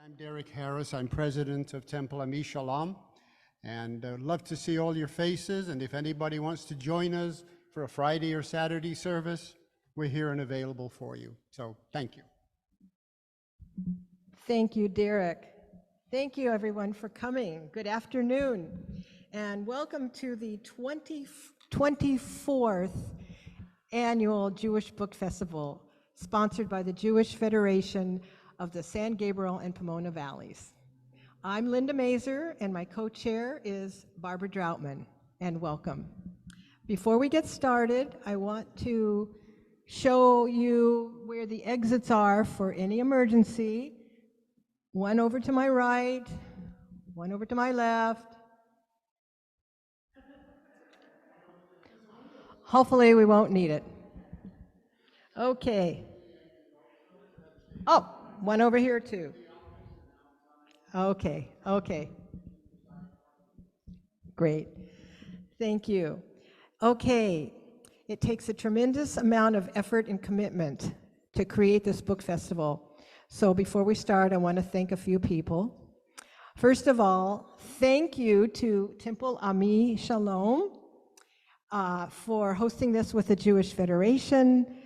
I'm Derek Harris. I'm president of Temple Ami Shalom, and love to see all your faces. And if anybody wants to join us for a Friday or Saturday service, we're here and available for you. So thank you. Thank you, Derek. Thank you, everyone, for coming. Good afternoon, and welcome to the 24th Annual Jewish Book Festival, sponsored by the Jewish Federation of the San Gabriel and Pomona Valleys. I'm Linda Mazer, and my co-chair is Barbara Droutman, and welcome. Before we get started, I want to show you where the exits are for any emergency. One over to my right, one over to my left. Hopefully we won't need it. Okay. Oh, one over here too. Okay. Great. Thank you. Okay. It takes a tremendous amount of effort and commitment to create this book festival. So before we start, I want to thank a few people. First of all, thank you to Temple Ami Shalom for hosting this with the Jewish Federation.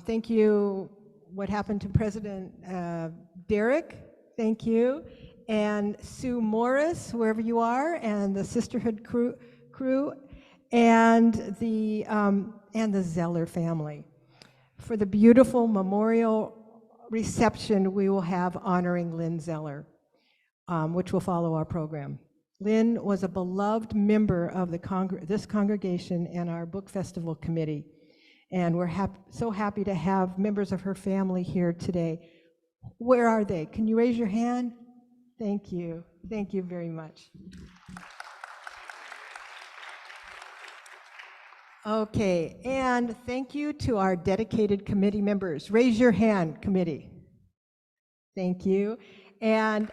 Thank you, what happened to President Derek, thank you. And Sue Morris, wherever you are, and the Sisterhood crew, and the Zeller family for the beautiful memorial reception we will have honoring Lynn Zeller, which will follow our program. Lynn was a beloved member of this congregation and our book festival committee, and we're so happy to have members of her family here today. Where are they? Can you raise your hand? Thank you very much. Okay, and thank you to our dedicated committee members. Raise your hand, committee. Thank you. And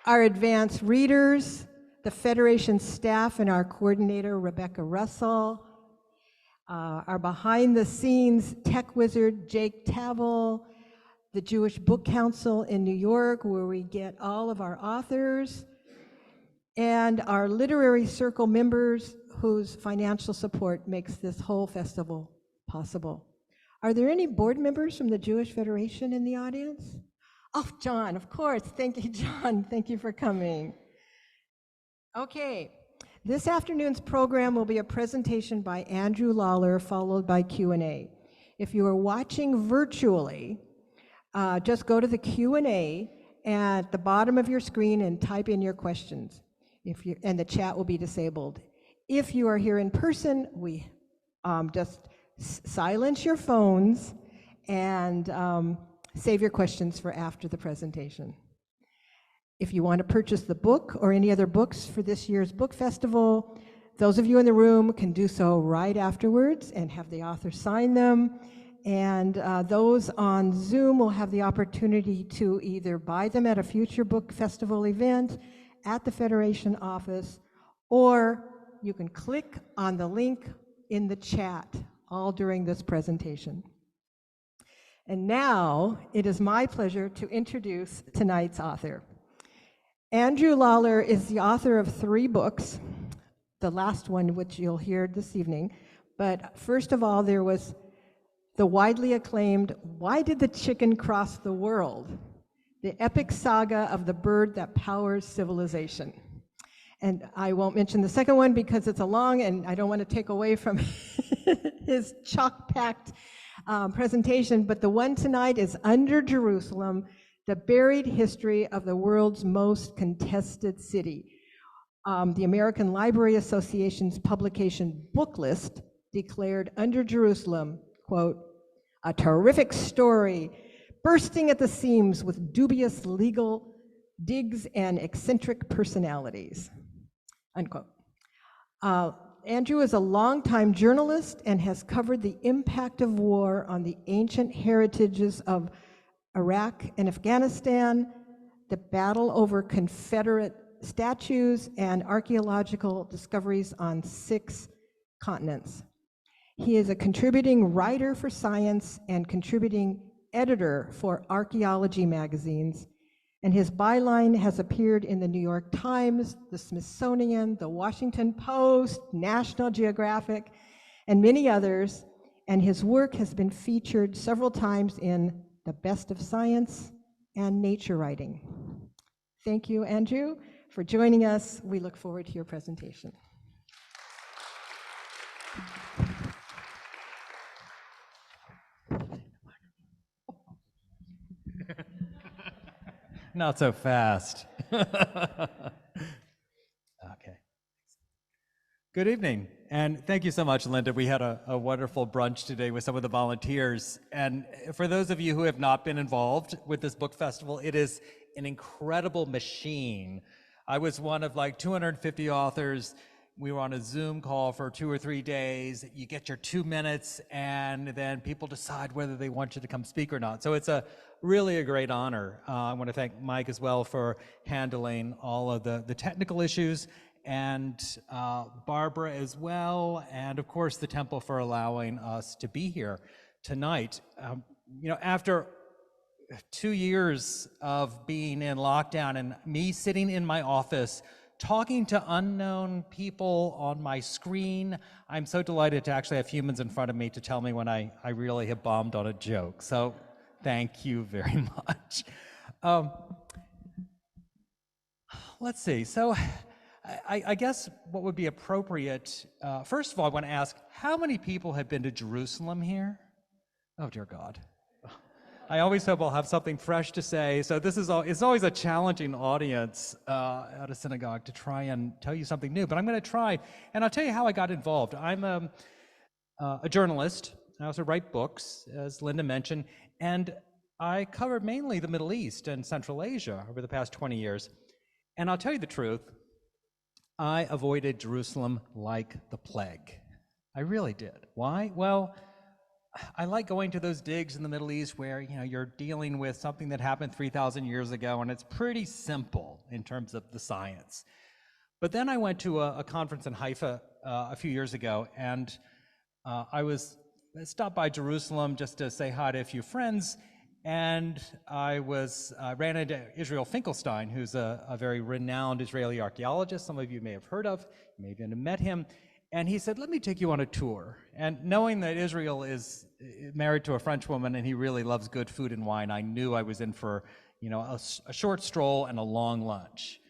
our advanced readers, the Federation staff, and our coordinator, Rebecca Russell, our behind-the-scenes tech wizard, Jake Tavel, the Jewish Book Council in New York, where we get all of our authors, and our literary circle members whose financial support makes this whole festival possible. Are there any board members from the Jewish Federation in the audience? Oh, John, of course. Thank you, John. Thank you for coming. Okay, this afternoon's program will be a presentation by Andrew Lawler, followed by Q&A. If you are watching virtually, just go to the Q&A at the bottom of your screen and type in your questions. And the chat will be disabled. If you are here in person, we just silence your phones and save your questions for after the presentation. If you want to purchase the book or any other books for this year's book festival, those of you in the room can do so right afterwards and have the author sign them. And those on Zoom will have the opportunity to either buy them at a future book festival event, at the Federation office, or you can click on the link in the chat, all during this presentation. And now, it is my pleasure to introduce tonight's author. Andrew Lawler is the author of 3 books, the last one which you'll hear this evening. But first of all, there was the widely acclaimed Why Did the Chicken Cross the World? The epic saga of the bird that powers civilization. And I won't mention the second one because it's a long and I don't want to take away from his chalk-packed presentation, but the one tonight is Under Jerusalem, the buried history of the world's most contested city. The American Library Association's publication book list declared Under Jerusalem, quote, a terrific story bursting at the seams with dubious legal digs and eccentric personalities, unquote. Andrew is a longtime journalist and has covered the impact of war on the ancient heritages of Iraq and Afghanistan, the battle over Confederate statues, and archaeological discoveries on 6 continents. He is a contributing writer for Science and contributing editor for archaeology magazines, and his byline has appeared in the New York Times, the Smithsonian, the Washington Post, National Geographic, and many others, and his work has been featured several times in The Best of Science and Nature Writing. Thank you, Andrew, for joining us. We look forward to your presentation. Not so fast. Okay. Good evening, and thank you so much, Linda. We had a wonderful brunch today with some of the volunteers. And for those of you who have not been involved with this book festival, it is an incredible machine. I was one of like 250 authors. We were on a Zoom call for 2 or 3 days. You get your 2 minutes, and then people decide whether they want you to come speak or not. So it's really a great honor. I want to thank Mike as well for handling all of the technical issues, and Barbara as well, and of course the Temple for allowing us to be here tonight. After 2 years of being in lockdown and me sitting in my office talking to unknown people on my screen, I'm so delighted to actually have humans in front of me to tell me when I really have bombed on a joke. So thank you very much. Let's see. So I guess what would be appropriate, first of all, I want to ask, how many people have been to Jerusalem here? Oh, dear God. I always hope I'll have something fresh to say. So it's always a challenging audience at a synagogue to try and tell you something new, but I'm going to try, and I'll tell you how I got involved. I'm a journalist. I also write books, as Linda mentioned, and I covered mainly the Middle East and Central Asia over the past 20 years. And I'll tell you the truth, I avoided Jerusalem like the plague. I really did. Why? Well, I like going to those digs in the Middle East where you're dealing with something that happened 3,000 years ago, and it's pretty simple in terms of the science. But then I went to a conference in Haifa a few years ago, and I stopped by Jerusalem just to say hi to a few friends, and I ran into Israel Finkelstein, who's a very renowned Israeli archaeologist. Some of you may have heard of, you may have even met him. And he said, let me take you on a tour. And knowing that Israel is married to a French woman and he really loves good food and wine, I knew I was in for a short stroll and a long lunch.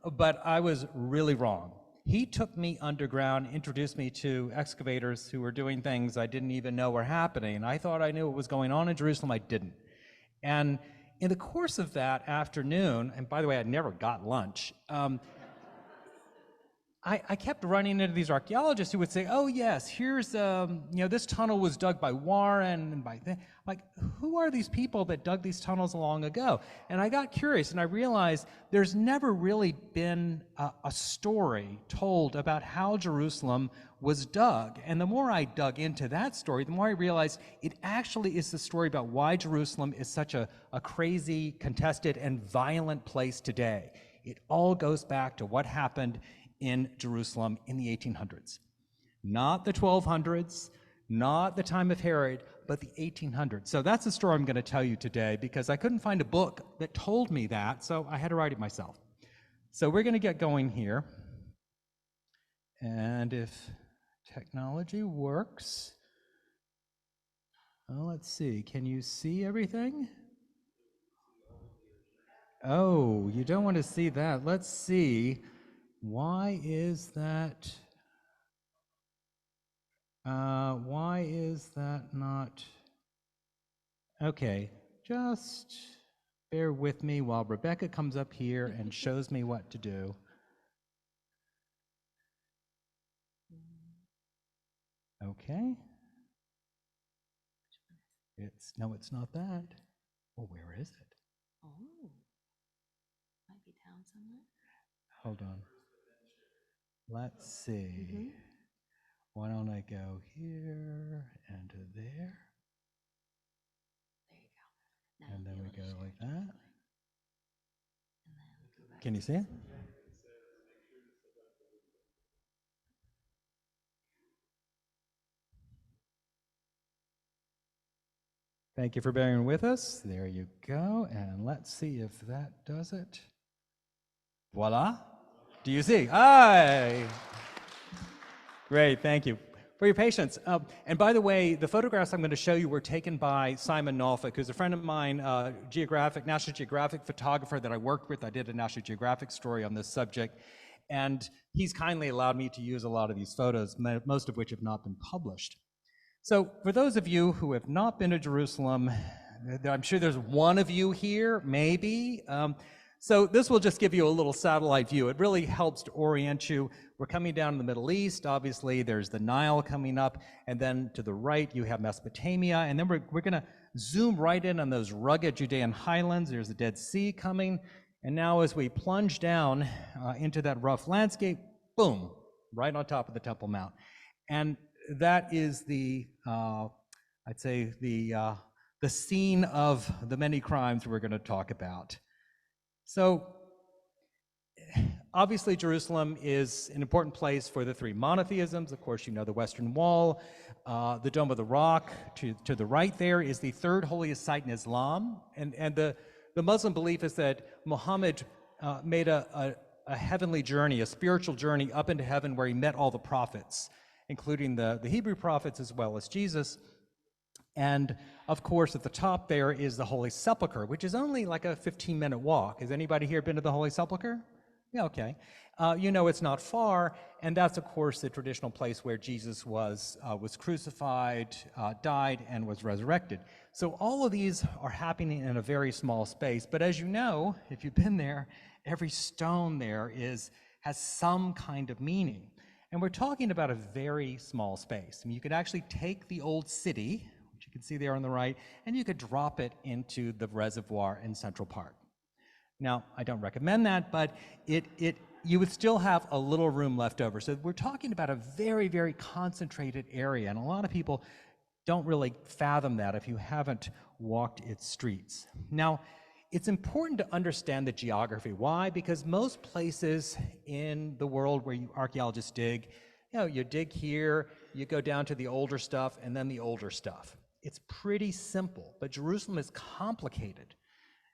But I was really wrong. He took me underground, introduced me to excavators who were doing things I didn't even know were happening. I thought I knew what was going on in Jerusalem. I didn't. And in the course of that afternoon, and by the way, I never got lunch, I kept running into these archaeologists who would say, oh yes, here's, this tunnel was dug by Warren and like, who are these people that dug these tunnels long ago? And I got curious and I realized there's never really been a story told about how Jerusalem was dug. And the more I dug into that story, the more I realized it actually is the story about why Jerusalem is such a crazy, contested, and violent place today. It all goes back to what happened in Jerusalem in the 1800s. Not the 1200s, not the time of Herod, but the 1800s. So that's the story I'm going to tell you today because I couldn't find a book that told me that, so I had to write it myself. So we're going to get going here. And if technology works, well, let's see, can you see everything? Oh, you don't want to see that. Let's see. Why is that? Why is that not? Okay, just bear with me while Rebecca comes up here and shows me what to do. Okay. No, it's not that. Well, where is it? Oh, might be down somewhere. Hold on. Let's see. Why don't I go here and to there? There you go. Now And then you'll we be able go to like share that. it. And then go back Can you to see it? Thank you for bearing with us. There you go. And let's see if that does it. Voila. Do you see? Aye. Great, thank you for your patience. And by the way, the photographs I'm going to show you were taken by Simon Norfolk, who's a friend of mine, National Geographic photographer that I worked with. I did a National Geographic story on this subject, and he's kindly allowed me to use a lot of these photos, most of which have not been published. So for those of you who have not been to Jerusalem, I'm sure there's one of you here, maybe. So this will just give you a little satellite view. It really helps to orient you. We're coming down in the Middle East. Obviously, there's the Nile coming up, and then to the right, you have Mesopotamia, and then we're going to zoom right in on those rugged Judean highlands. There's the Dead Sea coming, and now as we plunge down into that rough landscape, boom, right on top of the Temple Mount. And that is the, I'd say, the scene of the many crimes we're going to talk about. So, obviously, Jerusalem is an important place for the three monotheisms. Of course, you know the Western Wall, the Dome of the Rock. To the right there is the third holiest site in Islam. And the Muslim belief is that Muhammad made a heavenly journey, a spiritual journey up into heaven where he met all the prophets, including the Hebrew prophets as well as Jesus. And of course, at the top there is the Holy Sepulchre, which is only like a 15-minute walk. Has anybody here been to the Holy Sepulchre? Yeah, okay. You know it's not far, and that's of course the traditional place where Jesus was crucified, died, and was resurrected. So all of these are happening in a very small space. But as you know, if you've been there, every stone there has some kind of meaning. And we're talking about a very small space. I mean, you could actually take the old city, which you can see there on the right, and you could drop it into the reservoir in Central Park. Now, I don't recommend that, but you would still have a little room left over. So we're talking about a very, very concentrated area, and a lot of people don't really fathom that if you haven't walked its streets. Now, it's important to understand the geography. Why? Because most places in the world where archaeologists dig, you dig here, you go down to the older stuff, and then the older stuff. It's pretty simple, but Jerusalem is complicated.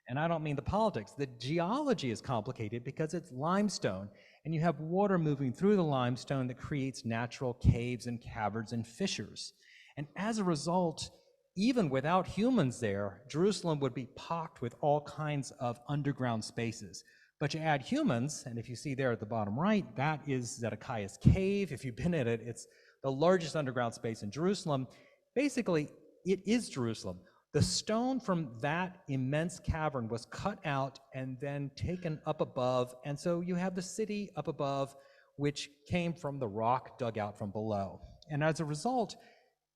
And I don't mean the politics. The geology is complicated because it's limestone, and you have water moving through the limestone that creates natural caves and caverns and fissures. And as a result, even without humans there, Jerusalem would be pocked with all kinds of underground spaces. But you add humans, and if you see there at the bottom right, that is Zedekiah's cave. If you've been in it, it's the largest underground space in Jerusalem. Basically, it is Jerusalem. The stone from that immense cavern was cut out and then taken up above, and so you have the city up above, which came from the rock dug out from below. And as a result,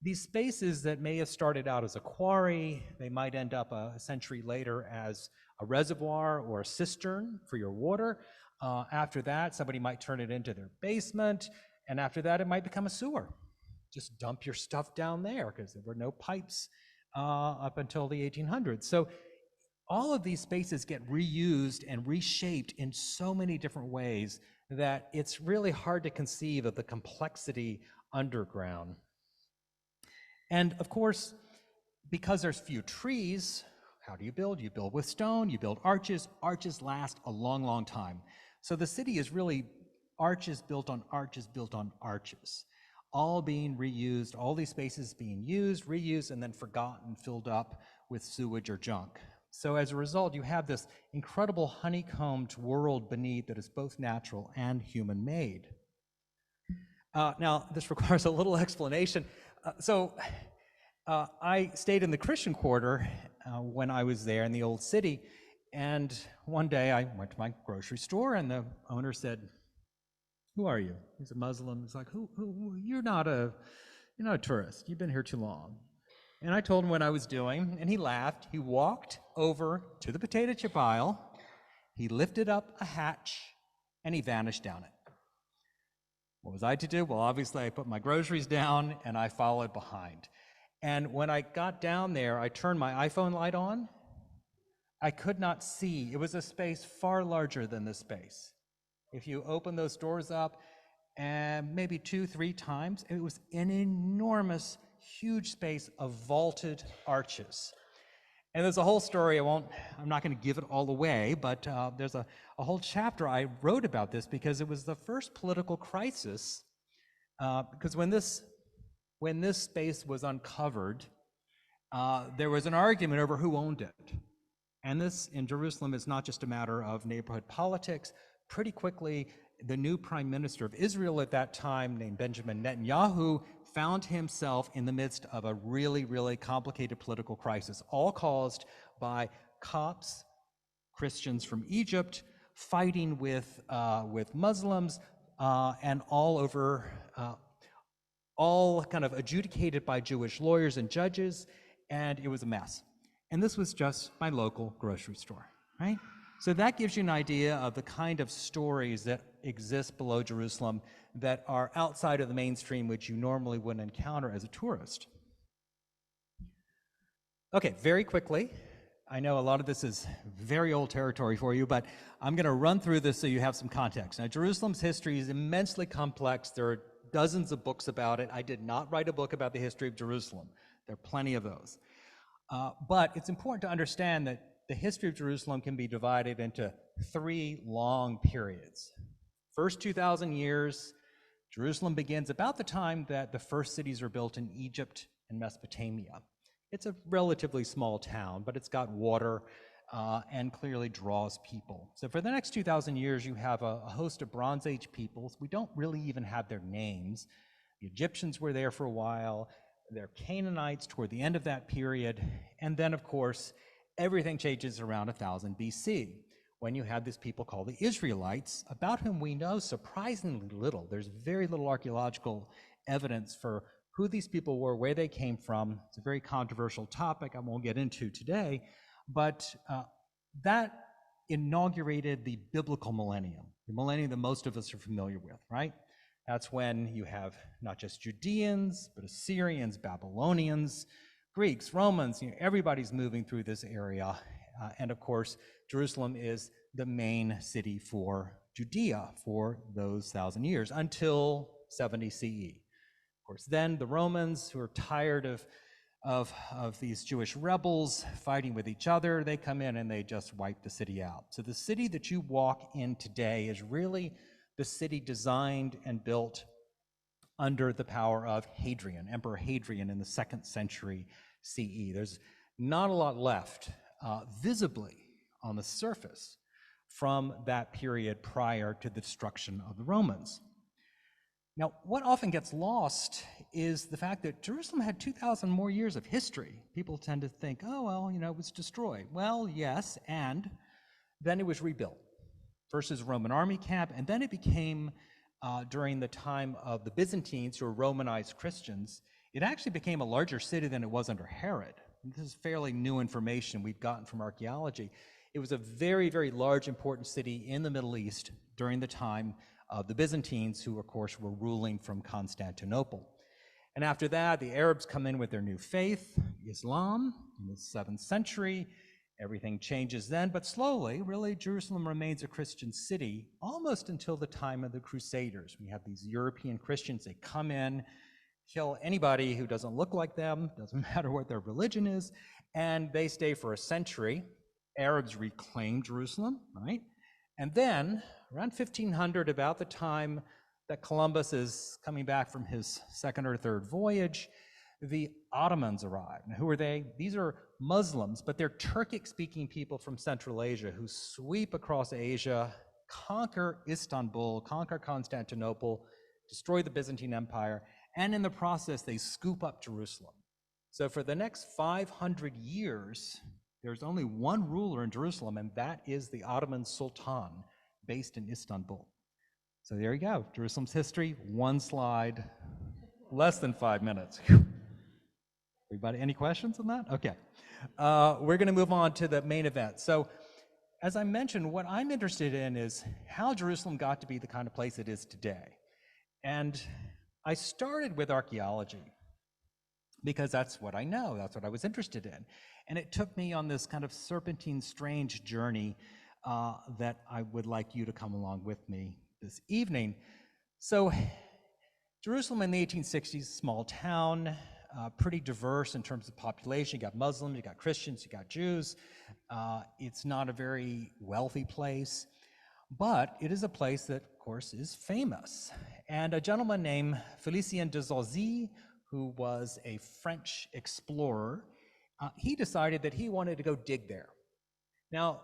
these spaces that may have started out as a quarry, they might end up a century later as a reservoir or a cistern for your water. After that, somebody might turn it into their basement, and after that, it might become a sewer. Just dump your stuff down there because there were no pipes up until the 1800s. So all of these spaces get reused and reshaped in so many different ways that it's really hard to conceive of the complexity underground. And of course, because there's few trees, how do you build? You build with stone, you build arches. Arches last a long, long time. So the city is really arches built on arches built on arches, all being reused, all these spaces being used, reused, and then forgotten, filled up with sewage or junk. So as a result, you have this incredible honeycombed world beneath that is both natural and human-made. Now, this requires a little explanation. I stayed in the Christian quarter when I was there in the old city, and one day I went to my grocery store, and the owner said, "Who are you?" He's a Muslim. He's like, "Who? You're not a tourist. You've been here too long." And I told him what I was doing, and he laughed. He walked over to the potato chip aisle, he lifted up a hatch, and he vanished down it. What was I to do? Well, obviously I put my groceries down and I followed behind. And when I got down there, I turned my iPhone light on. I could not see. It was a space far larger than this space. If you open those doors up, and maybe 2-3 times, it was an enormous, huge space of vaulted arches. And there's a whole story, I'm not going to give it all away, but there's a whole chapter I wrote about this because it was the first political crisis, because when this space was uncovered, there was an argument over who owned it. And this in Jerusalem is not just a matter of neighborhood politics. Pretty quickly, the new prime minister of Israel at that time, named Benjamin Netanyahu, found himself in the midst of a really, really complicated political crisis, all caused by Copts, Christians from Egypt, fighting with Muslims, and all over, all kind of adjudicated by Jewish lawyers and judges, and it was a mess. And this was just my local grocery store, right? So that gives you an idea of the kind of stories that exist below Jerusalem that are outside of the mainstream, which you normally wouldn't encounter as a tourist. Okay, very quickly, I know a lot of this is very old territory for you, but I'm going to run through this so you have some context. Now, Jerusalem's history is immensely complex. There are dozens of books about it. I did not write a book about the history of Jerusalem. There are plenty of those. But it's important to understand that the history of Jerusalem can be divided into 3 long periods. First 2,000 years, Jerusalem begins about the time that the first cities were built in Egypt and Mesopotamia. It's a relatively small town, but it's got water and clearly draws people. So for the next 2,000 years, you have a host of Bronze Age peoples. We don't really even have their names. The Egyptians were there for a while. They're Canaanites toward the end of that period. And then, of course, everything changes around 1000 BC, when you have these people called the Israelites, about whom we know surprisingly little. There's very little archaeological evidence for who these people were, where they came from. It's a very controversial topic I won't get into today, but that inaugurated the biblical millennium, the millennium that most of us are familiar with, right? That's when you have not just Judeans, but Assyrians, Babylonians, Greeks, Romans, everybody's moving through this area. And of course, Jerusalem is the main city for Judea for those 1,000 years until 70 CE. Of course, then the Romans, who are tired of these Jewish rebels fighting with each other, they come in and they just wipe the city out. So the city that you walk in today is really the city designed and built under the power of Hadrian, Emperor Hadrian in the 2nd century CE. There's not a lot left visibly on the surface from that period prior to the destruction of the Romans. Now, what often gets lost is the fact that Jerusalem had 2,000 more years of history. People tend to think, oh, well, it was destroyed. Well, yes, and then it was rebuilt. First as a Roman army camp, and then it became, during the time of the Byzantines, who were Romanized Christians, it actually became a larger city than it was under Herod. This is fairly new information we've gotten from archaeology. It was a very, very large, important city in the Middle East during the time of the Byzantines, who, of course, were ruling from Constantinople. And after that, the Arabs come in with their new faith, Islam, in the 7th century. Everything changes then, but slowly, really, Jerusalem remains a Christian city almost until the time of the Crusaders. We have these European Christians, they come in, kill anybody who doesn't look like them, doesn't matter what their religion is, and they stay for a century. Arabs reclaim Jerusalem, right? And then, around 1500, about the time that Columbus is coming back from his 2nd or 3rd voyage, the Ottomans arrive. Now, who are they? These are Muslims, but they're Turkic-speaking people from Central Asia who sweep across Asia, conquer Istanbul, conquer Constantinople, destroy the Byzantine Empire, and in the process, they scoop up Jerusalem. So for the next 500 years, there's only one ruler in Jerusalem, and that is the Ottoman Sultan, based in Istanbul. So there you go, Jerusalem's history, one slide, less than 5 minutes. Everybody, any questions on that? Okay. We're going to move on to the main event. So, as I mentioned, what I'm interested in is how Jerusalem got to be the kind of place it is today. And I started with archaeology because that's what I know, that's what I was interested in. And it took me on this kind of serpentine, strange journey that I would like you to come along with me this evening. So, Jerusalem in the 1860s, small town. pretty diverse in terms of population. You got Muslims, you got Christians, you got Jews. It's not a very wealthy place, but it is a place that, of course, is famous. And a gentleman named Félicien de Zozy, who was a French explorer, he decided that he wanted to go dig there. Now,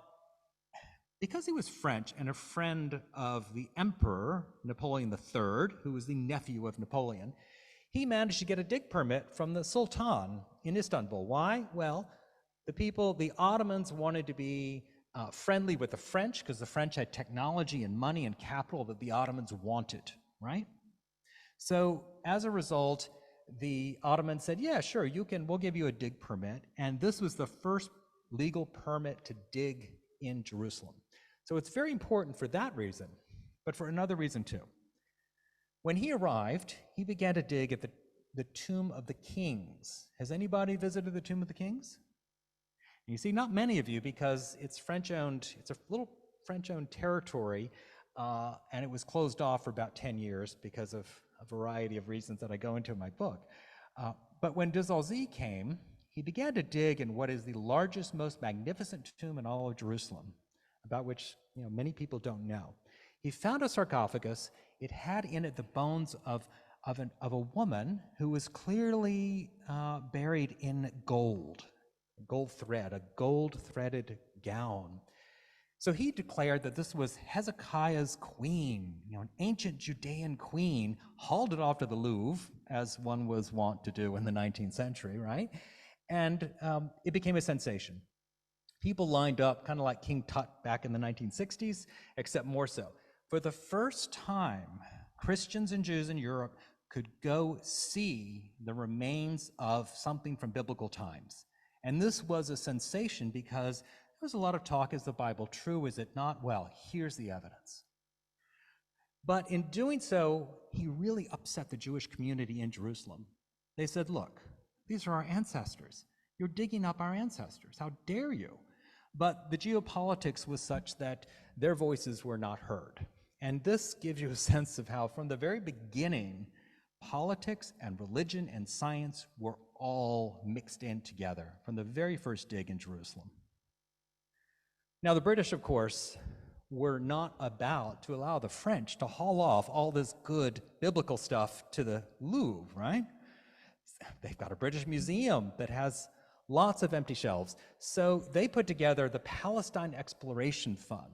because he was French and a friend of the Emperor Napoleon III, who was the nephew of Napoleon, he managed to get a dig permit from the Sultan in Istanbul. Why? Well, the Ottomans wanted to be friendly with the French because the French had technology and money and capital that the Ottomans wanted, right? So as a result, the Ottomans said, yeah, sure, we'll give you a dig permit. And this was the first legal permit to dig in Jerusalem. So it's very important for that reason, but for another reason too. When he arrived, he began to dig at the Tomb of the Kings. Has anybody visited the Tomb of the Kings? You see, not many of you, because it's French-owned. It's a little French-owned territory, and it was closed off for about 10 years because of a variety of reasons that I go into in my book. But when de Zozy came, he began to dig in what is the largest, most magnificent tomb in all of Jerusalem, about which many people don't know. He found a sarcophagus. It had in it the bones of a woman who was clearly buried in gold thread, a gold-threaded gown. So he declared that this was Hezekiah's queen, an ancient Judean queen, hauled it off to the Louvre, as one was wont to do in the 19th century, right? And it became a sensation. People lined up, kind of like King Tut back in the 1960s, except more so. For the first time, Christians and Jews in Europe could go see the remains of something from biblical times. And this was a sensation because there was a lot of talk, is the Bible true, is it not? Well, here's the evidence. But in doing so, he really upset the Jewish community in Jerusalem. They said, look, these are our ancestors. You're digging up our ancestors. How dare you? But the geopolitics was such that their voices were not heard. And this gives you a sense of how, from the very beginning, politics and religion and science were all mixed in together from the very first dig in Jerusalem. Now, the British, of course, were not about to allow the French to haul off all this good biblical stuff to the Louvre, right? They've got a British museum that has lots of empty shelves. So they put together the Palestine Exploration Fund.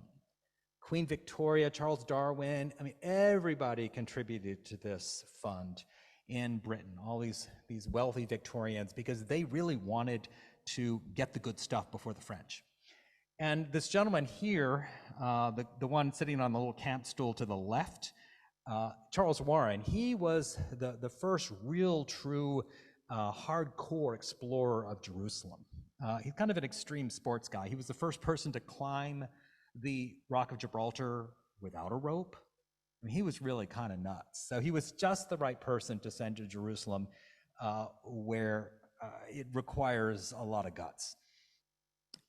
Queen Victoria, Charles Darwin, everybody contributed to this fund in Britain, all these wealthy Victorians, because they really wanted to get the good stuff before the French. And this gentleman here, the one sitting on the little camp stool to the left, Charles Warren, he was the first real, true, hardcore explorer of Jerusalem. He's kind of an extreme sports guy. He was the first person to climb the Rock of Gibraltar without a rope. He was really kind of nuts. So he was just the right person to send to Jerusalem, where it requires a lot of guts.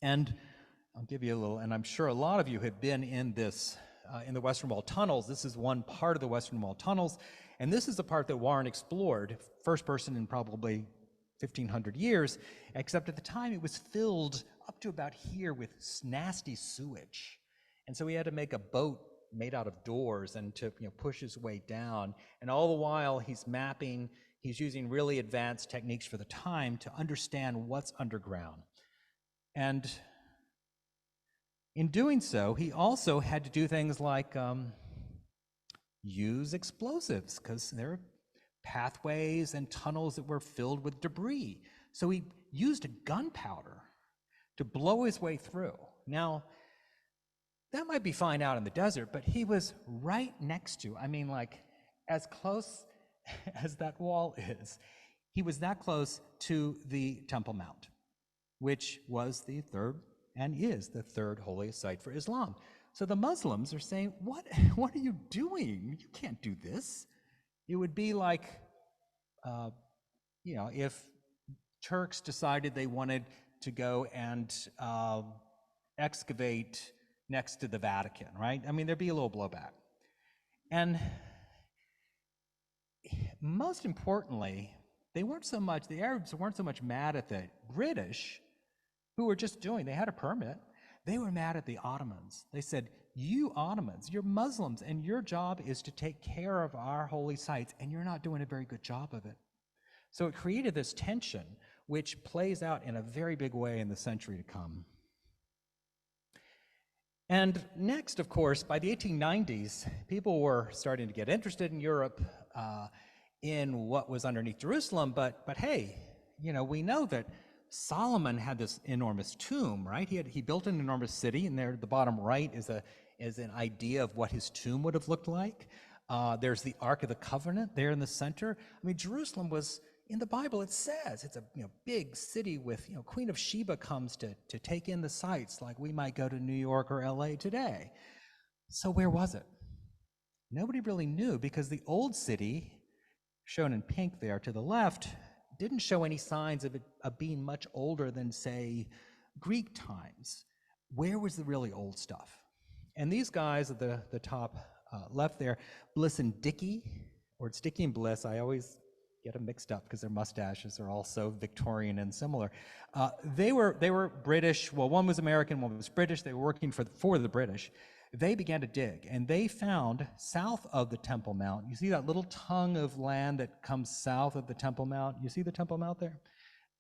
And I'll give you a little, and I'm sure a lot of you have been in this, in the Western Wall tunnels. This is one part of the Western Wall tunnels, and this is the part that Warren explored, first person in probably 1,500 years, except at the time it was filled up to about here with nasty sewage. And so he had to make a boat made out of doors and to push his way down. And all the while he's mapping, he's using really advanced techniques for the time to understand what's underground. And in doing so, he also had to do things like use explosives, because there are pathways and tunnels that were filled with debris. So he used gunpowder to blow his way through. Now, that might be fine out in the desert, but he was right next to, as close as that wall is, he was that close to the Temple Mount, which was the third and is the third holiest site for Islam. So the Muslims are saying, what are you doing? You can't do this. It would be like, if Turks decided they wanted to go and excavate next to the Vatican, right? There'd be a little blowback. And most importantly, the Arabs weren't so much mad at the British, who were just they had a permit. They were mad at the Ottomans. They said, you Ottomans, you're Muslims, and your job is to take care of our holy sites, and you're not doing a very good job of it. So it created this tension, which plays out in a very big way in the century to come. And next, of course, by the 1890s, people were starting to get interested in Europe, in what was underneath Jerusalem, but hey, we know that Solomon had this enormous tomb, right? He built an enormous city, and there at the bottom right is an idea of what his tomb would have looked like. There's the Ark of the Covenant there in the center. I mean, Jerusalem was, in the Bible it says, it's a big city with, Queen of Sheba comes to take in the sights like we might go to New York or LA today. So where was it? Nobody really knew, because the old city, shown in pink there to the left, didn't show any signs of it being much older than, say, Greek times. Where was the really old stuff? And these guys at the top left there, Bliss and Dickey, or it's Dickey and Bliss, I always get them mixed up because their mustaches are all so Victorian and similar. They were British. Well, one was American, one was British. They were working for the British. They began to dig, and they found south of the Temple Mount, you see that little tongue of land that comes south of the Temple Mount? You see the Temple Mount there?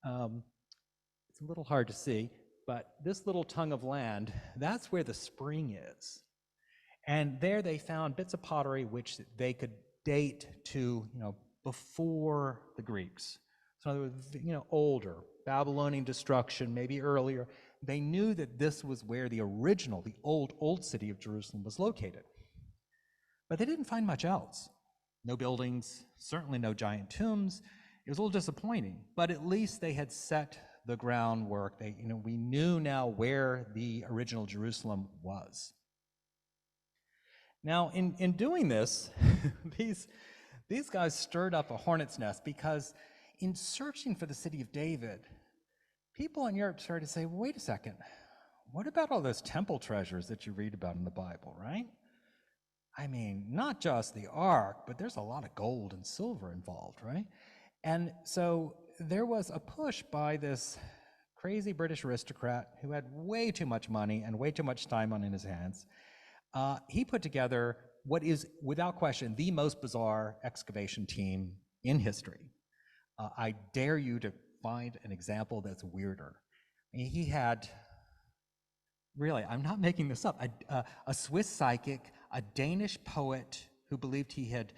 It's a little hard to see, but this little tongue of land, that's where the spring is. And there they found bits of pottery which they could date to, before the Greeks. So in other words, older, Babylonian destruction, maybe earlier. They knew that this was where the original, the old city of Jerusalem was located. But they didn't find much else. No buildings, certainly no giant tombs. It was a little disappointing, but at least they had set the groundwork. We knew now where the original Jerusalem was. Now, in doing this, these guys stirred up a hornet's nest, because in searching for the city of David, people in Europe started to say, well, wait a second, what about all those temple treasures that you read about in the Bible, right? I mean, not just the ark, but there's a lot of gold and silver involved, right? And so there was a push by this crazy British aristocrat who had way too much money and way too much time on his hands. He put together what is, without question, the most bizarre excavation team in history. I dare you to find an example that's weirder. I mean, he had, really, I'm not making this up, a Swiss psychic, a Danish poet who believed he had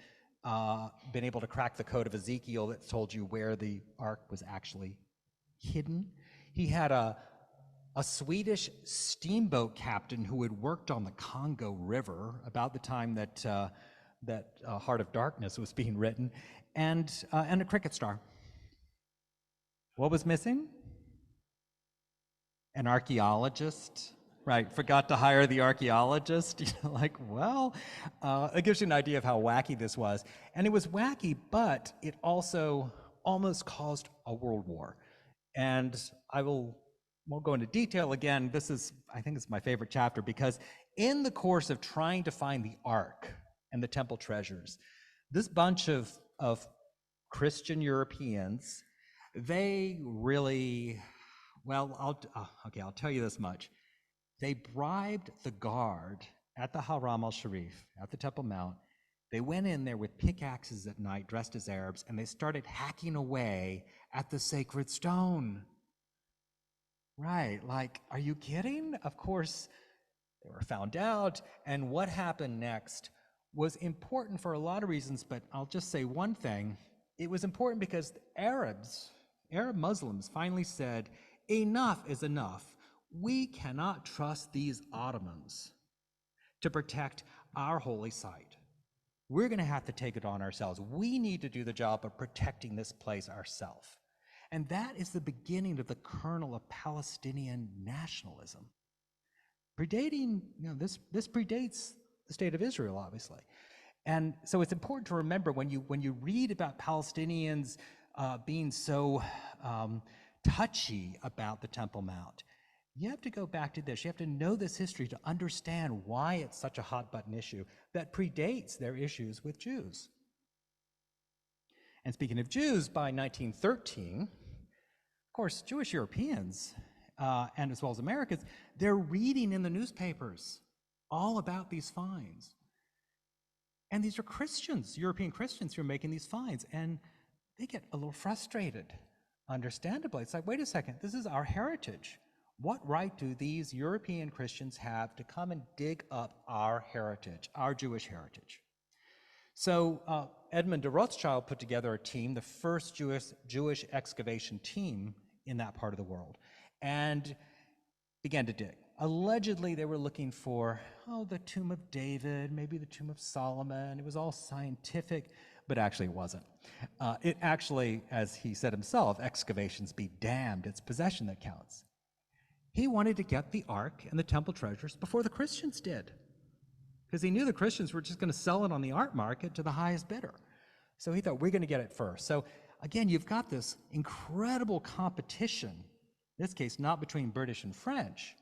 been able to crack the code of Ezekiel that told you where the ark was actually hidden. He had a Swedish steamboat captain who had worked on the Congo River about the time that Heart of Darkness was being written, and a cricket star. What was missing? An archaeologist, right? Forgot to hire the archaeologist. It gives you an idea of how wacky this was. And it was wacky, but it also almost caused a world war. And I won't go into detail again. I think it's my favorite chapter, because in the course of trying to find the Ark and the temple treasures, this bunch of Christian Europeans, they really, I'll tell you this much. They bribed the guard at the Haram al-Sharif, at the Temple Mount. They went in there with pickaxes at night, dressed as Arabs, and they started hacking away at the sacred stone. Right, are you kidding? Of course, they were found out, and what happened next was important for a lot of reasons, but I'll just say one thing. It was important because Arab Muslims finally said, enough is enough. We cannot trust these Ottomans to protect our holy site. We're going to have to take it on ourselves. We need to do the job of protecting this place ourselves. And that is the beginning of the kernel of Palestinian nationalism. Predating, this predates the state of Israel, obviously. And so it's important to remember when you read about Palestinians being so touchy about the Temple Mount, you have to go back to this. You have to know this history to understand why it's such a hot button issue that predates their issues with Jews. And speaking of Jews, by 1913, of course, Jewish Europeans, and as well as Americans, they're reading in the newspapers all about these finds. And these are Christians, European Christians, who are making these finds, and they get a little frustrated, understandably. It's like, wait a second, this is our heritage. What right do these European Christians have to come and dig up our heritage, our Jewish heritage? So Edmund de Rothschild put together a team, the first Jewish excavation team in that part of the world, and began to dig. Allegedly, they were looking for, the tomb of David, maybe the tomb of Solomon. It was all scientific, but actually it wasn't. It actually, as he said himself, excavations be damned, it's possession that counts. He wanted to get the Ark and the temple treasures before the Christians did, because he knew the Christians were just going to sell it on the art market to the highest bidder. So he thought, we're going to get it first. So again, you've got this incredible competition, in this case, not between British and French,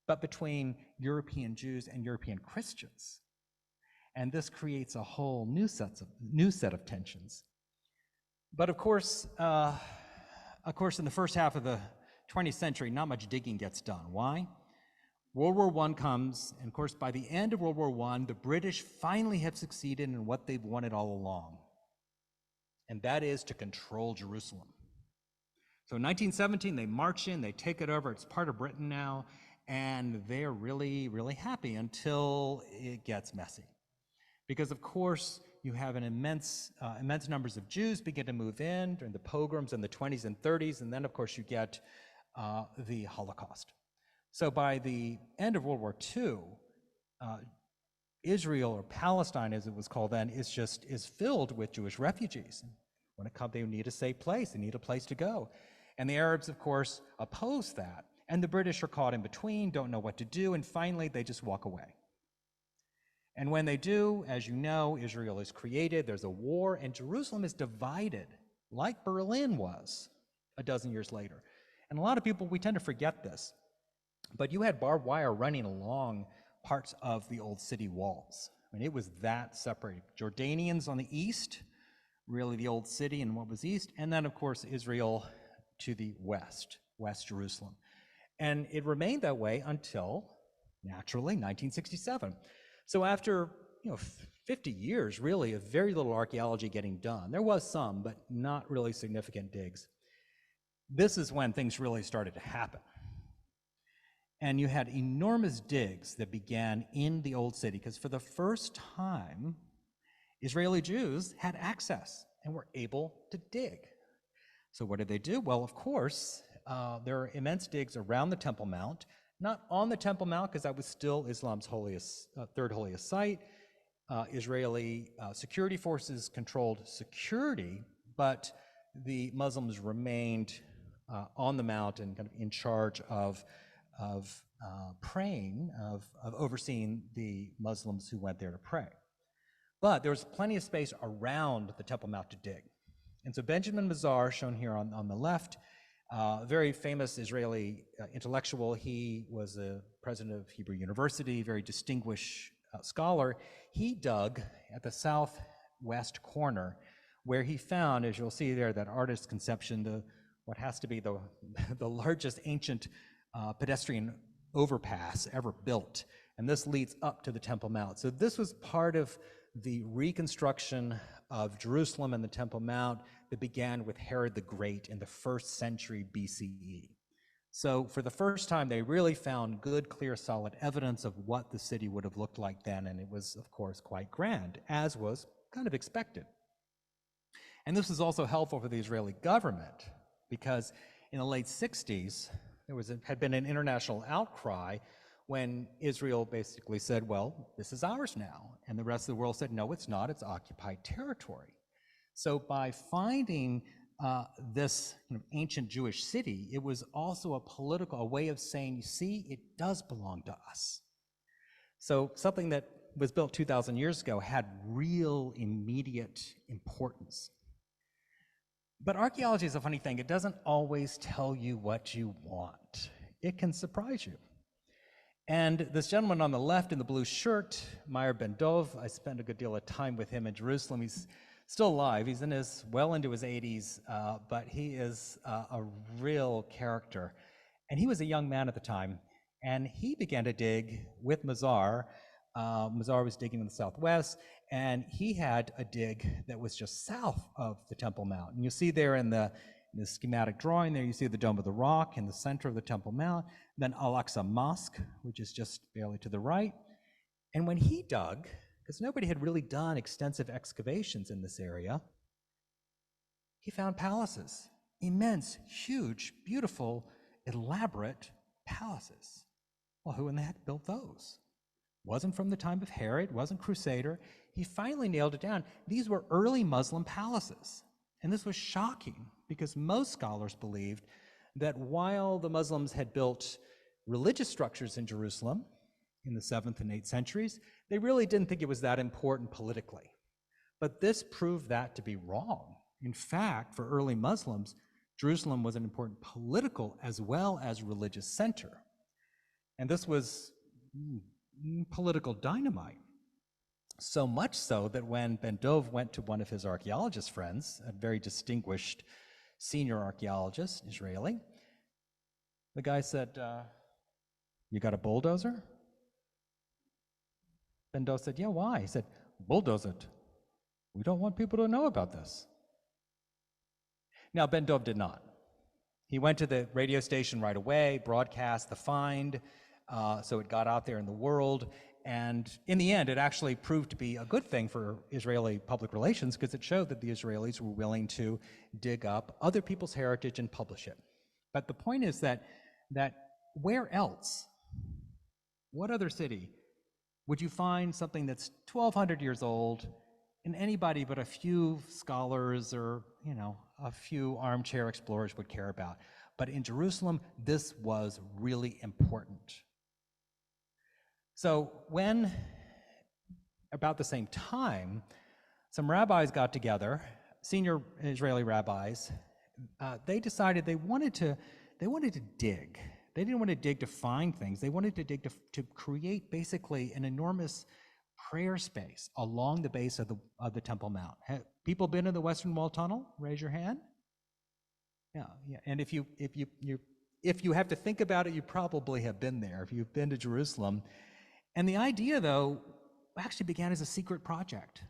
but between European Jews and European Christians. And this creates a whole new set of tensions. But of course, in the first half of the 20th century, not much digging gets done. Why? World War I comes, and of course, by the end of World War I, the British finally have succeeded in what they've wanted all along, and that is to control Jerusalem. So in 1917, they march in, they take it over, it's part of Britain now, and they're really, really happy until it gets messy. Because of course, you have an immense numbers of Jews begin to move in during the pogroms in the 20s and 30s, and then of course you get the Holocaust. So by the end of World War II, Israel, or Palestine as it was called then, is filled with Jewish refugees. When it comes, they need a safe place, they need a place to go. And the Arabs, of course, oppose that. And the British are caught in between, don't know what to do, and finally they just walk away. And when they do, as you know, Israel is created, there's a war, and Jerusalem is divided, like Berlin was a dozen years later. And a lot of people, we tend to forget this, but you had barbed wire running along parts of the old city walls. I mean, it was that separated. Jordanians on the east, really the old city and what was east, and then of course Israel to the west, West Jerusalem. And it remained that way until, naturally, 1967. So after 50 years, really, of very little archaeology getting done, there was some, but not really significant digs, this is when things really started to happen. And you had enormous digs that began in the old city, because for the first time, Israeli Jews had access and were able to dig. So what did they do? Well, of course, there are immense digs around the Temple Mount, not on the Temple Mount, because that was still Islam's third holiest site. Israeli security forces controlled security, but the Muslims remained on the Mount and kind of in charge of praying, of overseeing the Muslims who went there to pray. But there was plenty of space around the Temple Mount to dig. And so Benjamin Mazar, shown here on the left, a very famous Israeli intellectual. He was a president of Hebrew University, very distinguished scholar. He dug at the southwest corner where he found, as you'll see there, that artist's conception, what has to be the largest ancient pedestrian overpass ever built. And this leads up to the Temple Mount. So this was part of the reconstruction of Jerusalem and the Temple Mount that began with Herod the Great in the 1st century BCE. So for the first time, they really found good, clear, solid evidence of what the city would have looked like then, and it was, of course, quite grand, as was kind of expected. And this was also helpful for the Israeli government, because in the late 60s, there had been an international outcry when Israel basically said, well, this is ours now. And the rest of the world said, no, it's not, it's occupied territory. So by finding this ancient Jewish city, it was also a way of saying, you see, it does belong to us. So something that was built 2,000 years ago had real immediate importance. But archaeology is a funny thing. It doesn't always tell you what you want. It can surprise you. And this gentleman on the left in the blue shirt, Meir Ben Dov, I spent a good deal of time with him in Jerusalem. He's still alive. He's well into his 80s, but he is a real character. And he was a young man at the time, and he began to dig with Mazar. Mazar was digging in the southwest, and he had a dig that was just south of the Temple Mount. And you see there in the schematic drawing there, you see the Dome of the Rock in the center of the Temple Mount, then Al-Aqsa Mosque, which is just barely to the right. And when he dug, because nobody had really done extensive excavations in this area, he found palaces, immense, huge, beautiful, elaborate palaces. Well, who in the heck built those? Wasn't from the time of Herod, wasn't Crusader. He finally nailed it down. These were early Muslim palaces. And this was shocking because most scholars believed that while the Muslims had built religious structures in Jerusalem in the 7th and 8th centuries, they really didn't think it was that important politically. But this proved that to be wrong. In fact, for early Muslims, Jerusalem was an important political as well as religious center. And this was political dynamite. So much so that when Ben Dov went to one of his archaeologist friends, a very distinguished senior archaeologist, Israeli, the guy said, "You got a bulldozer?" Ben Dov said, "Yeah, why?" He said, "Bulldoze it. We don't want people to know about this." Now, Ben Dov did not. He went to the radio station right away, broadcast the find, so it got out there in the world. And in the end, it actually proved to be a good thing for Israeli public relations because it showed that the Israelis were willing to dig up other people's heritage and publish it. But the point is that where else, what other city would you find something that's 1,200 years old and anybody but a few scholars or, a few armchair explorers would care about? But in Jerusalem, this was really important. So when, about the same time, some rabbis got together, senior Israeli rabbis, they decided they wanted to dig. They didn't want to dig to find things. They wanted to dig to create basically an enormous prayer space along the base of the Temple Mount. Have people been in the Western Wall Tunnel? Raise your hand. Yeah. And if you have to think about it, you probably have been there. If you've been to Jerusalem. And the idea, though, actually began as a secret project.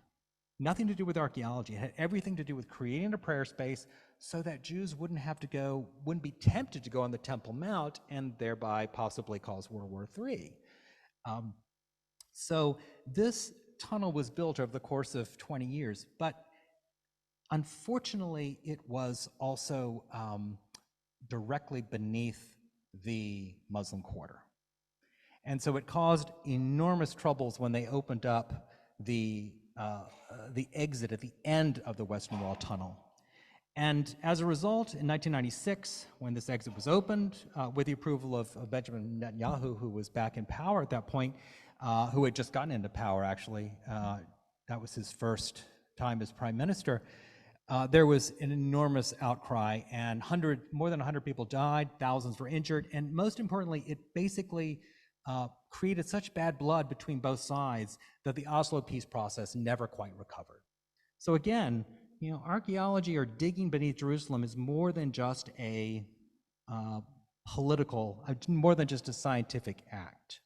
Nothing to do with archaeology. It had everything to do with creating a prayer space so that Jews wouldn't be tempted to go on the Temple Mount and thereby possibly cause World War III. So this tunnel was built over the course of 20 years, but unfortunately, it was also directly beneath the Muslim quarter. And so it caused enormous troubles when they opened up the exit at the end of the Western Wall Tunnel. And as a result, in 1996, when this exit was opened, with the approval of Benjamin Netanyahu, who was back in power at that point, who had just gotten into power, actually, that was his first time as prime minister, there was an enormous outcry, and more than 100 people died, thousands were injured, and most importantly, it basically created such bad blood between both sides that the Oslo peace process never quite recovered. So again, archaeology or digging beneath Jerusalem is more than just a more than just a scientific act.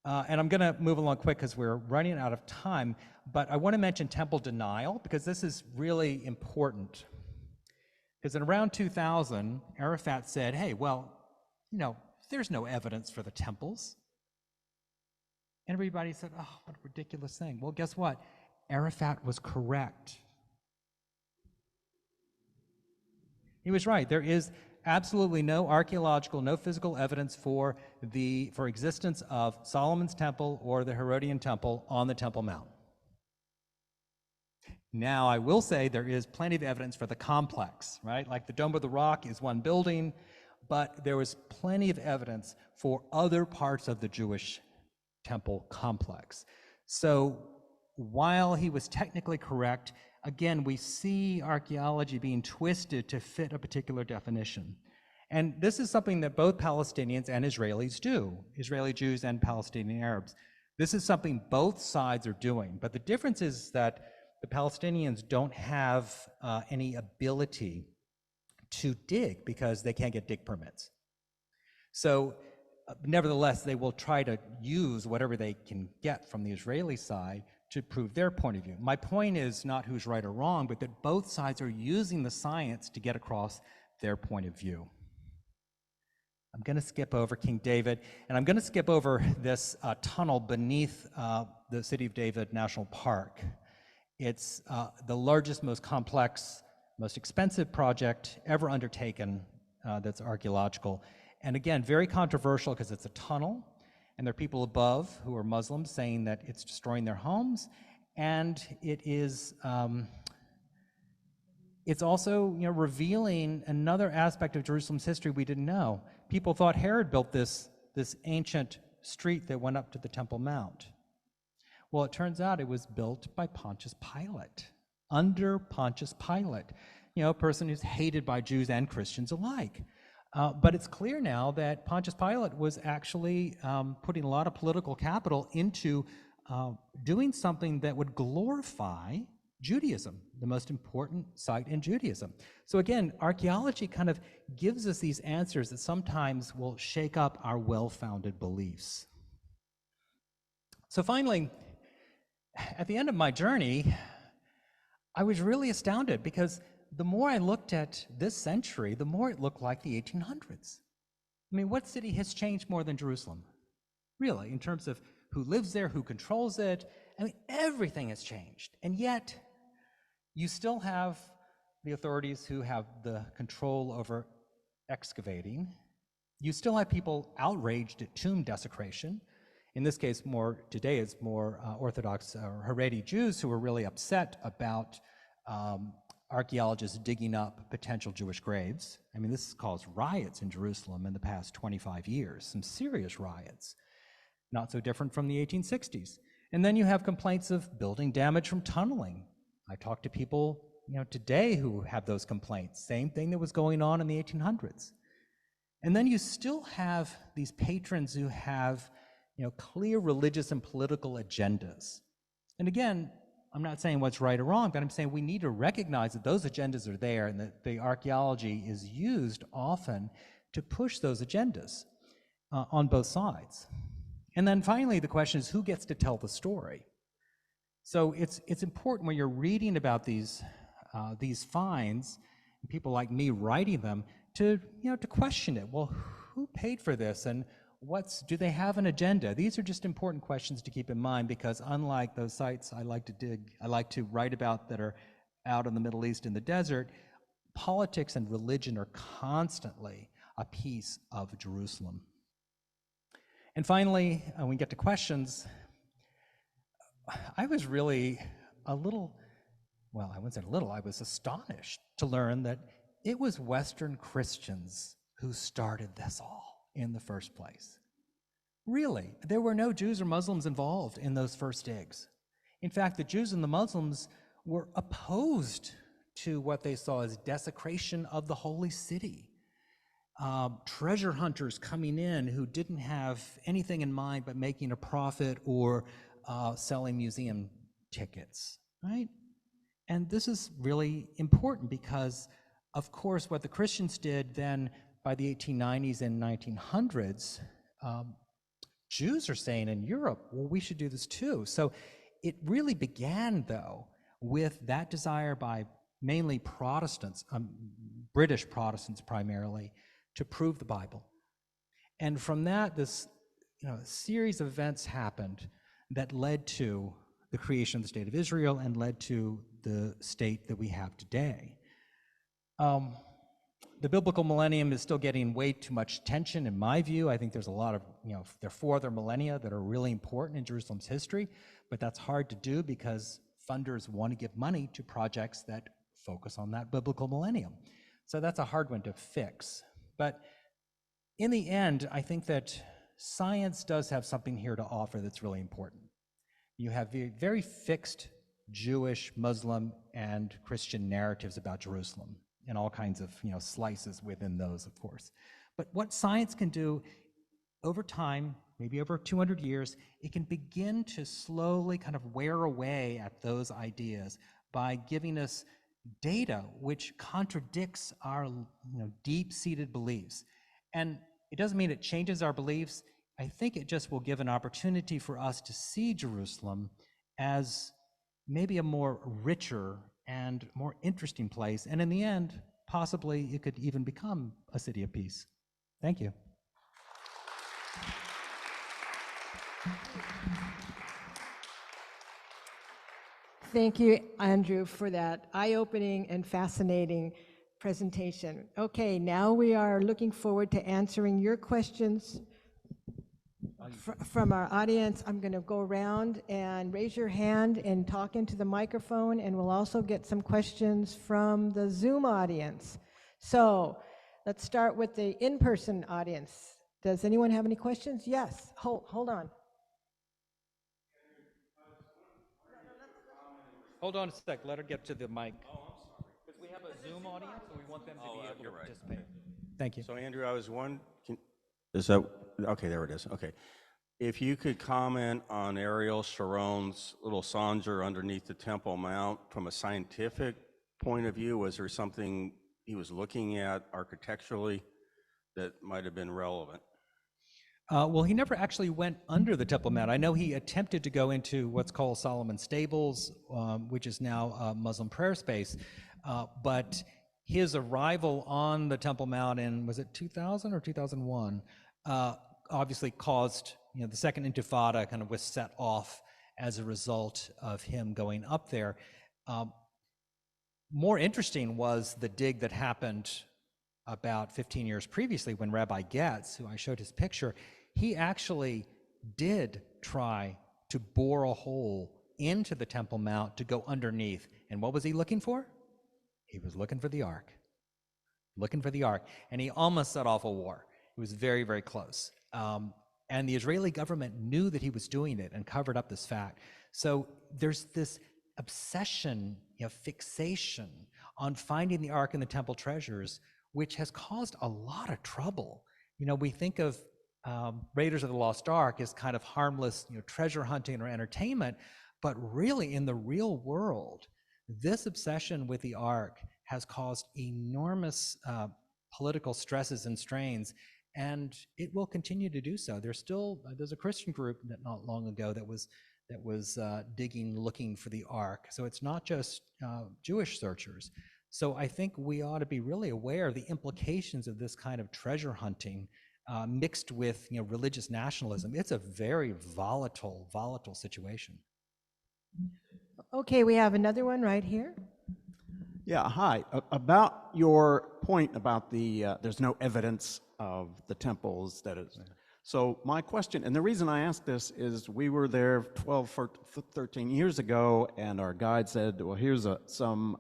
And I'm going to move along quick because we're running out of time, but I want to mention temple denial because this is really important. Because in around 2000, Arafat said, hey, well, there's no evidence for the temples. And everybody said, oh, what a ridiculous thing. Well, guess what? Arafat was correct. He was right. There is absolutely no archaeological, no physical evidence for existence of Solomon's temple or the Herodian temple on the Temple Mount. Now, I will say there is plenty of evidence for the complex, right? Like the Dome of the Rock is one building, but there was plenty of evidence for other parts of the Jewish temple complex. So while he was technically correct, again, we see archaeology being twisted to fit a particular definition. And this is something that both Palestinians and Israelis do, Israeli Jews and Palestinian Arabs. This is something both sides are doing, but the difference is that the Palestinians don't have any ability to dig because they can't get dig permits. So nevertheless, they will try to use whatever they can get from the Israeli side to prove their point of view. My point is not who's right or wrong, but that both sides are using the science to get across their point of view. I'm going to skip over King David, and I'm going to skip over this tunnel beneath the City of David National Park. It's the largest, most complex, most expensive project ever undertaken that's archaeological. And again, very controversial because it's a tunnel, and there are people above who are Muslims saying that it's destroying their homes, and it is it's also revealing another aspect of Jerusalem's history we didn't know. People thought Herod built this ancient street that went up to the Temple Mount. Well, it turns out it was built by Pontius Pilate, under Pontius Pilate, a person who's hated by Jews and Christians alike. But it's clear now that Pontius Pilate was actually putting a lot of political capital into doing something that would glorify Judaism, the most important site in Judaism. So again, archaeology kind of gives us these answers that sometimes will shake up our well-founded beliefs. So finally, at the end of my journey, I was really astounded because the more I looked at this century, the more it looked like the 1800s. I mean, what city has changed more than Jerusalem? Really, in terms of who lives there, who controls it. I mean, everything has changed. And yet, you still have the authorities who have the control over excavating. You still have people outraged at tomb desecration. In this case, today it's more Orthodox or Haredi Jews who are really upset about archaeologists digging up potential Jewish graves. I mean, this caused riots in Jerusalem in the past 25 years, some serious riots, not so different from the 1860s. And then you have complaints of building damage from tunneling. I talk to people, today who have those complaints, same thing that was going on in the 1800s. And then you still have these patrons who have, clear religious and political agendas. And again, I'm not saying what's right or wrong, but I'm saying we need to recognize that those agendas are there and that the archaeology is used often to push those agendas on both sides. And then finally, the question is who gets to tell the story? So it's important when you're reading about these finds, and people like me writing them, to question it. Well, who paid for this, and do they have an agenda? These are just important questions to keep in mind, because unlike those sites I like to write about that are out in the Middle East in the desert, politics and religion are constantly a piece of Jerusalem. And finally, when we get to questions, I was really I was astonished to learn that it was Western Christians who started this all in the first place. Really, there were no Jews or Muslims involved in those first digs. In fact, the Jews and the Muslims were opposed to what they saw as desecration of the holy city. Treasure hunters coming in who didn't have anything in mind but making a profit or selling museum tickets, right? And this is really important because, of course, what the Christians did then by the 1890s and 1900s, Jews are saying in Europe, well, we should do this too. So it really began, though, with that desire by mainly Protestants, British Protestants primarily, to prove the Bible. And from that, this series of events happened that led to the creation of the State of Israel and led to the state that we have today. The biblical millennium is still getting way too much attention, in my view. I think there's a lot of, there are 4 other millennia that are really important in Jerusalem's history, but that's hard to do because funders want to give money to projects that focus on that biblical millennium. So that's a hard one to fix. But in the end, I think that science does have something here to offer that's really important. You have very fixed Jewish, Muslim, and Christian narratives about Jerusalem. and all kinds of slices within those, of course. But what science can do over time, maybe over 200 years, it can begin to slowly kind of wear away at those ideas by giving us data which contradicts our deep-seated beliefs. And it doesn't mean it changes our beliefs. I think it just will give an opportunity for us to see Jerusalem as maybe a more richer and more interesting place. And in the end, possibly it could even become a city of peace. Thank you. Thank you, Andrew, for that eye-opening and fascinating presentation. Okay, now we are looking forward to answering your questions from our audience. I'm going to go around and raise your hand and talk into the microphone, and we'll also get some questions from the Zoom audience. So let's start with the in-person audience. Does anyone have any questions? Yes, hold on. Hold on a sec, let her get to the mic. Oh, I'm sorry. Because we have a Zoom audience, so we want them to be able to participate. Thank you. So Andrew, I was is that, okay, there it is, okay. If you could comment on Ariel Sharon's little Sanger underneath the Temple Mount from a scientific point of view, was there something he was looking at architecturally that might have been relevant? Well, he never actually went under the Temple Mount. I know he attempted to go into what's called Solomon's Stables, which is now a Muslim prayer space, but his arrival on the Temple Mount in, was it 2000 or 2001, obviously caused, the Second Intifada kind of was set off as a result of him going up there. More interesting was the dig that happened about 15 years previously when Rabbi Getz, who I showed his picture, he actually did try to bore a hole into the Temple Mount to go underneath. And what was he looking for? He was looking for the Ark. Looking for the Ark. And he almost set off a war. It was very, very close. And the Israeli government knew that he was doing it and covered up this fact. So there's this obsession, fixation on finding the Ark and the temple treasures, which has caused a lot of trouble. We think of Raiders of the Lost Ark as kind of harmless, treasure hunting or entertainment, but really in the real world, this obsession with the Ark has caused enormous political stresses and strains, and it will continue to do so. There's a Christian group that not long ago that was digging, looking for the Ark. So it's not just Jewish searchers. So I think we ought to be really aware of the implications of this kind of treasure hunting mixed with religious nationalism. It's a very volatile situation. Okay, we have another one right here. Yeah, hi. About your point about there's no evidence of the temples that is. So my question, and the reason I asked this is we were there 12, 13 years ago, and our guide said, well, here's some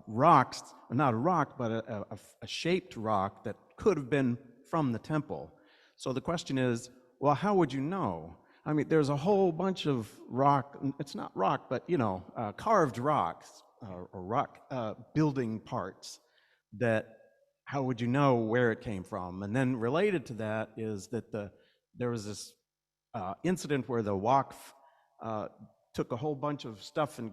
rocks, not a rock, but a shaped rock that could have been from the temple. So the question is, well, how would you know? I mean, there's a whole bunch of rock, it's not rock, but, carved rocks or rock building parts that, how would you know where it came from? And then related to that is that there was this incident where the Waqf took a whole bunch of stuff and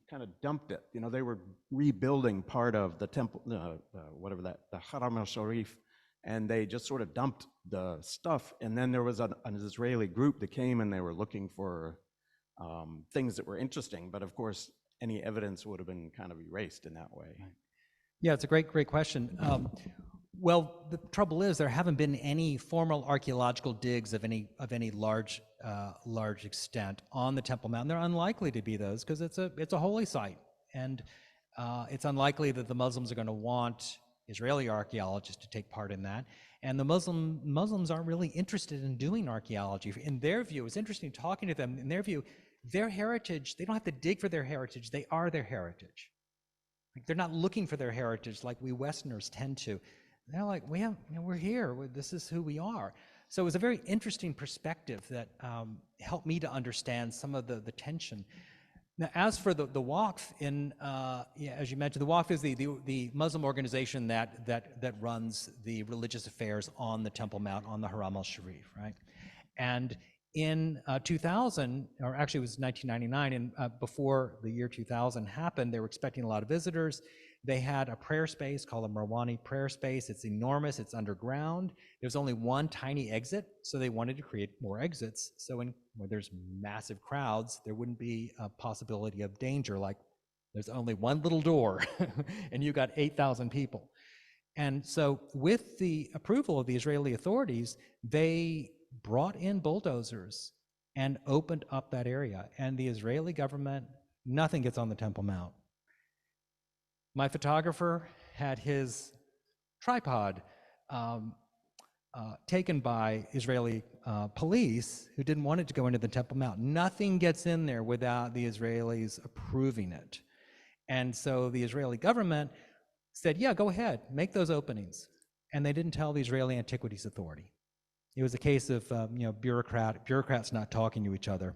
kind of dumped it. They were rebuilding part of the temple, the Haram al-Sharif, and they just sort of dumped the stuff. And then there was an Israeli group that came and they were looking for things that were interesting. But of course, any evidence would have been kind of erased in that way. Yeah, it's a great question. Well, the trouble is there haven't been any formal archaeological digs of any large extent on the Temple Mount. They're unlikely to be those because it's a holy site, and it's unlikely that the Muslims are going to want Israeli archaeologists to take part in that. And the Muslims aren't really interested in doing archaeology. In their view, it's interesting talking to them. In their view, their heritage, they don't have to dig for their heritage. They are their heritage. Like, they're not looking for their heritage like we Westerners tend to. They're like, we're here. This is who we are. So it was a very interesting perspective that helped me to understand some of the tension. Now, as for the Waqf, yeah, as you mentioned, the Waqf is the Muslim organization that runs the religious affairs on the Temple Mount, on the Haram al-Sharif, right? And in 2000, or actually it was 1999, and before the year 2000 happened, they were expecting a lot of visitors. They had a prayer space called a Marwani prayer space. It's enormous, it's underground. There's only one tiny exit, so they wanted to create more exits. So where there's massive crowds, there wouldn't be a possibility of danger, like there's only one little door and you got 8,000 people. And so with the approval of the Israeli authorities, they brought in bulldozers and opened up that area. And the Israeli government, nothing gets on the Temple Mount. My photographer had his tripod taken by Israeli police who didn't want it to go into the Temple Mount. Nothing gets in there without the Israelis approving it. And so the Israeli government said, yeah, go ahead, make those openings. And they didn't tell the Israeli Antiquities Authority. It was a case of bureaucrats not talking to each other.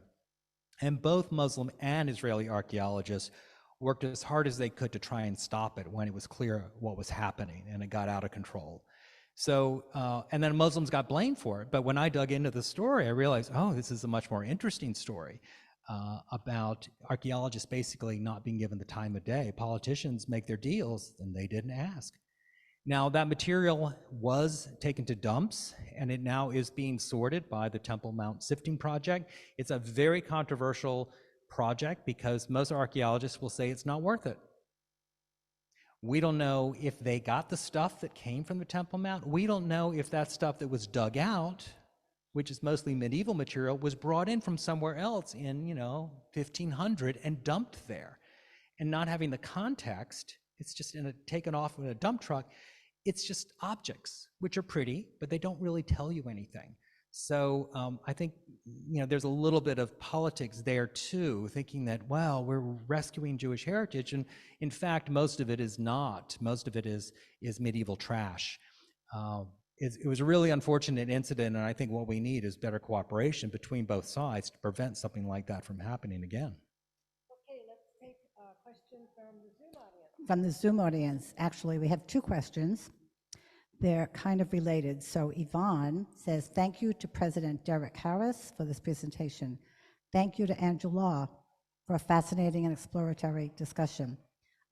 And both Muslim and Israeli archaeologists worked as hard as they could to try and stop it when it was clear what was happening and it got out of control. So, and then Muslims got blamed for it. But when I dug into the story, I realized, oh, this is a much more interesting story about archaeologists basically not being given the time of day. Politicians make their deals and they didn't ask. Now, that material was taken to dumps, and it now is being sorted by the Temple Mount Sifting Project. It's a very controversial project because most archaeologists will say it's not worth it. We don't know if they got the stuff that came from the Temple Mount. We don't know if that stuff that was dug out, which is mostly medieval material, was brought in from somewhere else in, 1500 and dumped there. And not having the context, it's just taken off in a dump truck. It's just objects, which are pretty, but they don't really tell you anything. So I think, there's a little bit of politics there too, thinking that, well, we're rescuing Jewish heritage. And in fact, most of it is not. Most of it is medieval trash. It was a really unfortunate incident, and I think what we need is better cooperation between both sides to prevent something like that from happening again. Okay, let's take a question from the Zoom audience. From the Zoom audience, actually, we have two questions. They're kind of related. So Yvonne says, thank you to President Derek Harris for this presentation. Thank you to Andrew Lawler for a fascinating and exploratory discussion.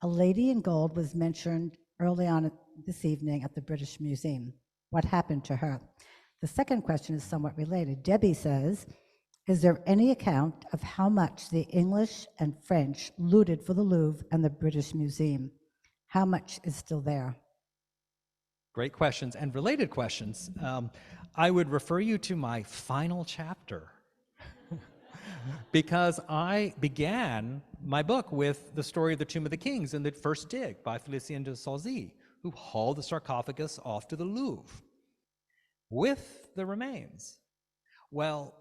A lady in gold was mentioned early on this evening at the British Museum. What happened to her? The second question is somewhat related. Debbie says, is there any account of how much the English and French looted for the Louvre and the British Museum? How much is still there? Great questions and related questions. I would refer you to my final chapter because I began my book with the story of the Tomb of the Kings in the first dig by Félicien de Sauzy, who hauled the sarcophagus off to the Louvre with the remains. Well,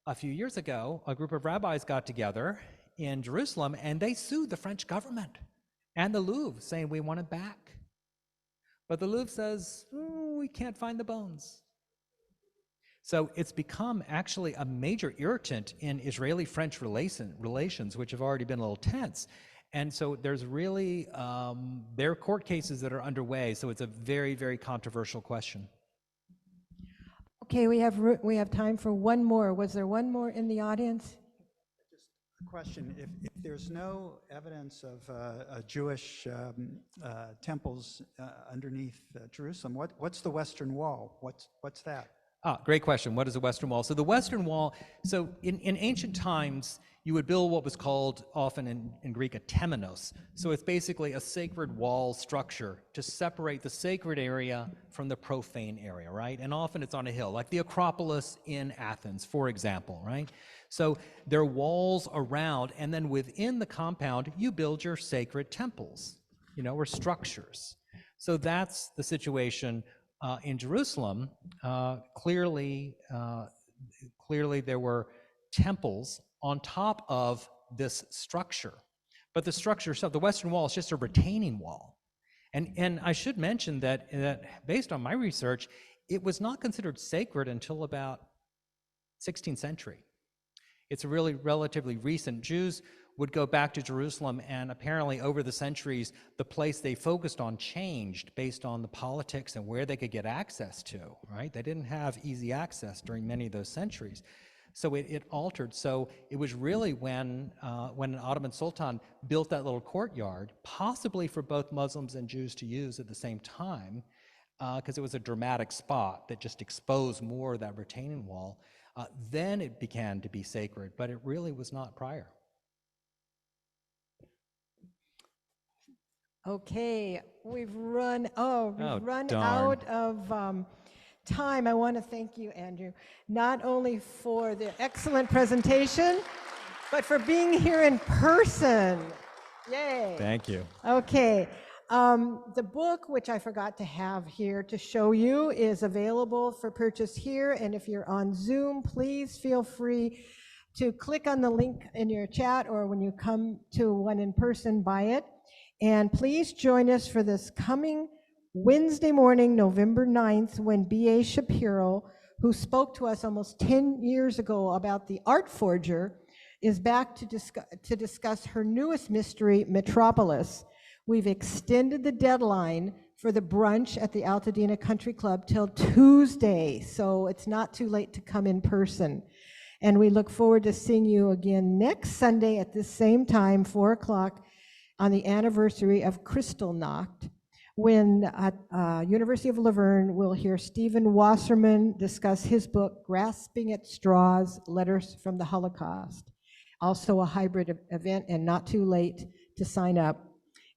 a few years ago, a group of rabbis got together in Jerusalem and they sued the French government and the Louvre, saying we want it back. But the Louvre says, we can't find the bones. So it's become actually a major irritant in Israeli-French relations, which have already been a little tense. And so there's really, there are court cases that are underway, so it's a very, very controversial question. Okay, we have time for one more. Was there one more in the audience? A question, if there's no evidence of Jewish temples underneath Jerusalem, what's the Western Wall? What's that? Great question. What is the Western Wall? So the Western Wall, so in ancient times, you would build what was called often in Greek a temenos. So it's basically a sacred wall structure to separate the sacred area from the profane area, right? And often it's on a hill, like the Acropolis in Athens, for example, right? So there are walls around, and then within the compound, you build your sacred temples, or structures. So that's the situation in Jerusalem. Clearly there were temples on top of this structure. But the structure itself, the Western Wall, is just a retaining wall. And I should mention that based on my research, it was not considered sacred until about 16th century. It's really relatively recent. Jews would go back to Jerusalem, and apparently over the centuries, the place they focused on changed based on the politics and where they could get access to, right? They didn't have easy access during many of those centuries. So it altered. So it was really when an Ottoman Sultan built that little courtyard, possibly for both Muslims and Jews to use at the same time, because it was a dramatic spot that just exposed more of that retaining wall. Then it began to be sacred, but it really was not prior. Okay, we've run darn. out of time. I want to thank you, Andrew, not only for the excellent presentation, but for being here in person. Yay. Thank you. Okay. The book, which I forgot to have here to show you, is available for purchase here. And if you're on Zoom, please feel free to click on the link in your chat, or when you come to one in person, buy it. And please join us for this coming Wednesday morning, November 9th, when B.A. Shapiro, who spoke to us almost 10 years ago about the art forger, is back to discuss her newest mystery, Metropolis. We've extended the deadline for the brunch at the Altadena Country Club till Tuesday, so it's not too late to come in person. And we look forward to seeing you again next Sunday at this same time, 4 o'clock, on the anniversary of Kristallnacht, when at University of Laverne we'll hear Stephen Wasserman discuss his book, Grasping at Straws, Letters from the Holocaust. Also a hybrid event and not too late to sign up.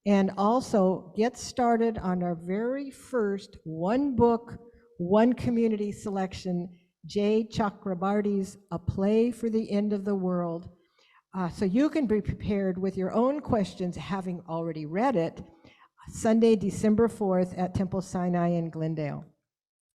And also get started on our very first one book, one community selection, Jay Chakrabarty's A Play for the End of the World. So you can be prepared with your own questions, having already read it, Sunday, December 4th at Temple Sinai in Glendale.